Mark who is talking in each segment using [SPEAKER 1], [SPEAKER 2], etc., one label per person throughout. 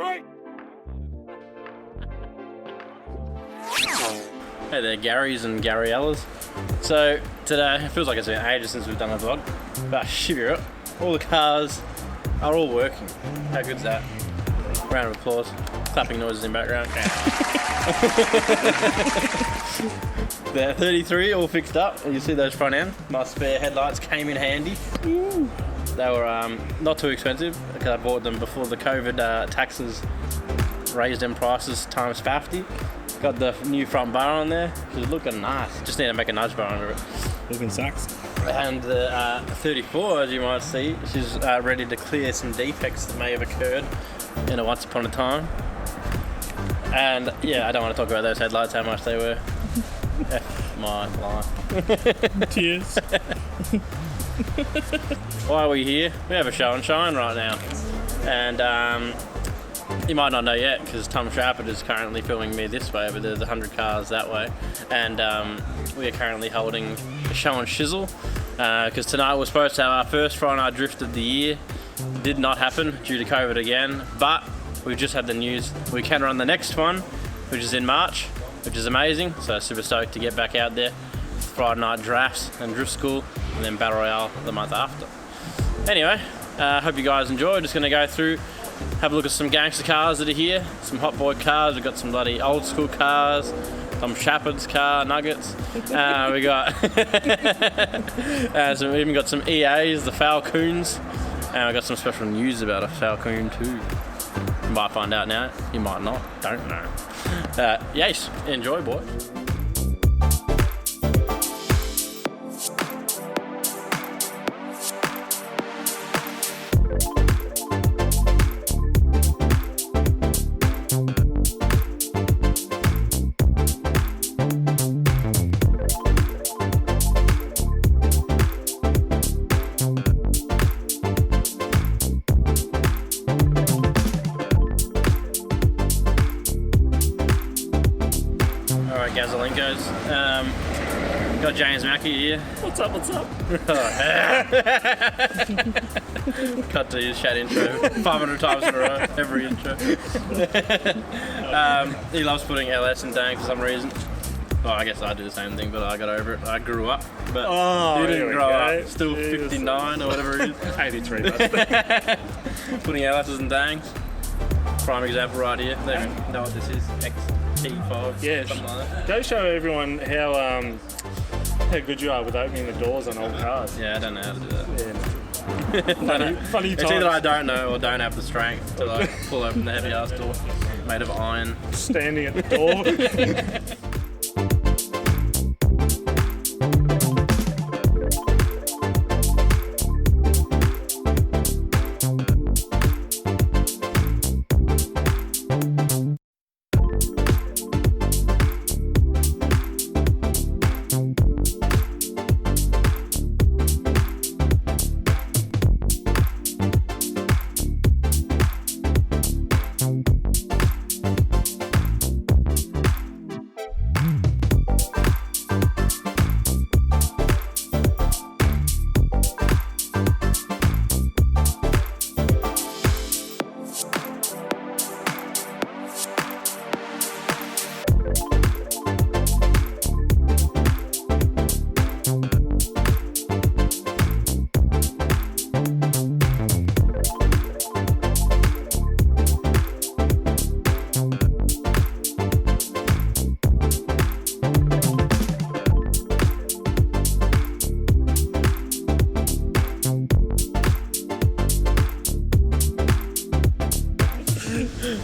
[SPEAKER 1] right.
[SPEAKER 2] Hey there, Garys and Garyellas. So today, it feels like it's been ages since we've done a vlog, but shit, all the cars are all working. How good's that? Round of applause. Clapping noises in background. The 33 all fixed up. You see those front end? My spare headlights came in handy. Ooh. They were not too expensive because I bought them before the COVID taxes raised them prices times 50. Got the new front bar on there, which is looking nice. Just need to make a nudge bar under it.
[SPEAKER 3] Looking sucks.
[SPEAKER 2] And the 34, as you might see, she's ready to clear some defects that may have occurred in a once upon a time. And yeah, I don't want to talk about those headlights, how much they were. F my life.
[SPEAKER 3] Tears.
[SPEAKER 2] Why are we here? We have a show and shine right now. And you might not know yet because Tom Trafford is currently filming me this way, but there's 100 cars that way. And we are currently holding a show and shizzle because tonight we're supposed to have our first Friday Night Drift of the year. Did not happen due to COVID again, but we've just had the news we can run the next one, which is in March, which is amazing. So super stoked to get back out there. Friday night drafts and drift school, and then Battle Royale the month after. Anyway, hope you guys enjoy. Just gonna go through, have a look at some gangster cars that are here, some hot boy cars. We've got some bloody old school cars, some Shepard's car, Nuggets. We got, so we even got some EAs, the Falcons, and we got some special news about a Falcon too. You might find out now, you might not, don't know. Yes, enjoy, boys. Gazolinkos. Got James Mackey here.
[SPEAKER 3] What's up, what's up?
[SPEAKER 2] Cut to his chat intro 500 times in a row, every intro. He loves putting LS in Dang for some reason. Well, I guess I do the same thing, but I got over it. I grew up, but he didn't grow up. Still 59 or whatever it is.
[SPEAKER 3] 83.
[SPEAKER 2] Putting LS's in Dangs. Prime example right here. They know what this is. T5,
[SPEAKER 3] yeah,
[SPEAKER 2] something like that.
[SPEAKER 3] Go show everyone how good you are with opening the doors on old cars.
[SPEAKER 2] Yeah, I don't know how to do that.
[SPEAKER 3] Yeah. Funny
[SPEAKER 2] it's
[SPEAKER 3] times.
[SPEAKER 2] either I don't know or don't have the strength to like pull open the heavy ass door made of iron.
[SPEAKER 3] Standing at the door.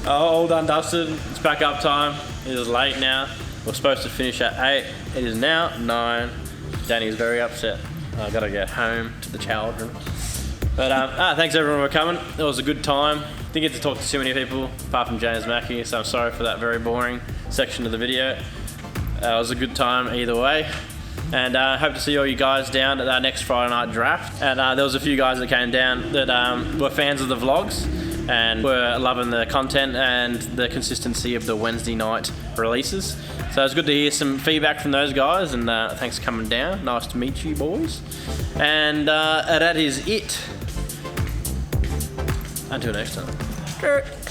[SPEAKER 2] All done dusted, it's back up time. It is late now. We're supposed to finish at 8. It is now 9. Danny's very upset. I gotta get home to the children. But thanks everyone for coming. It was a good time. Didn't get to talk to too many people apart from James Mackey, so I'm sorry for that very boring section of the video. It was a good time either way. And I hope to see all you guys down at our next Friday night draft. And there was a few guys that came down that were fans of the vlogs and were loving the content and the consistency of the Wednesday night releases. So it's good to hear some feedback from those guys, and thanks for coming down. Nice to meet you boys. And that is it. Until next time.